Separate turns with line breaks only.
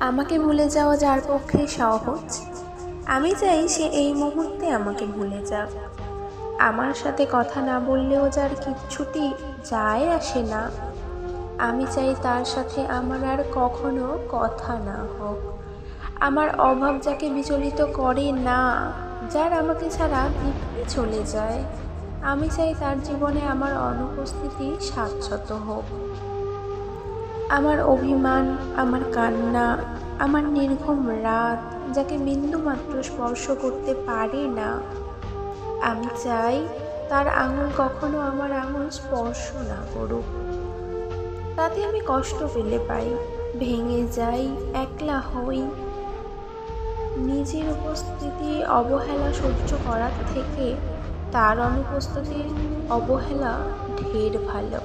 আমাকে ভুলে যাওয়া যার পক্ষে সহজ, আমি চাই সে এই মুহূর্তে আমাকে ভুলে যাক। আমার সাথে কথা না বললেও যার কিচ্ছুটি যায় আসে না, আমি চাই তার সাথে আমার আর কখনো কথা না হোক। আমার অভাব যাকে বিচলিত করে না, যার আমাকে ছাড়া দিব্যি চলে যায়, আমি চাই তার জীবনে আমার অনুপস্থিতি শাশ্বত হোক। আমার অভিমান, আমার কান্না, আমার নির্ঘুম রাত যাকে বিন্দুমাত্র স্পর্শ করতে পারে না, আমি চাই তার আঙুল কখনো আমার আঙুল স্পর্শ না করুক। তাতে আমি কষ্ট পেলে পাই, ভেঙে যাই, একলা হই। নিজের উপস্থিতি অবহেলা সহ্য করার থেকে তার অনুপস্থিতির অবহেলা ঢের ভালো।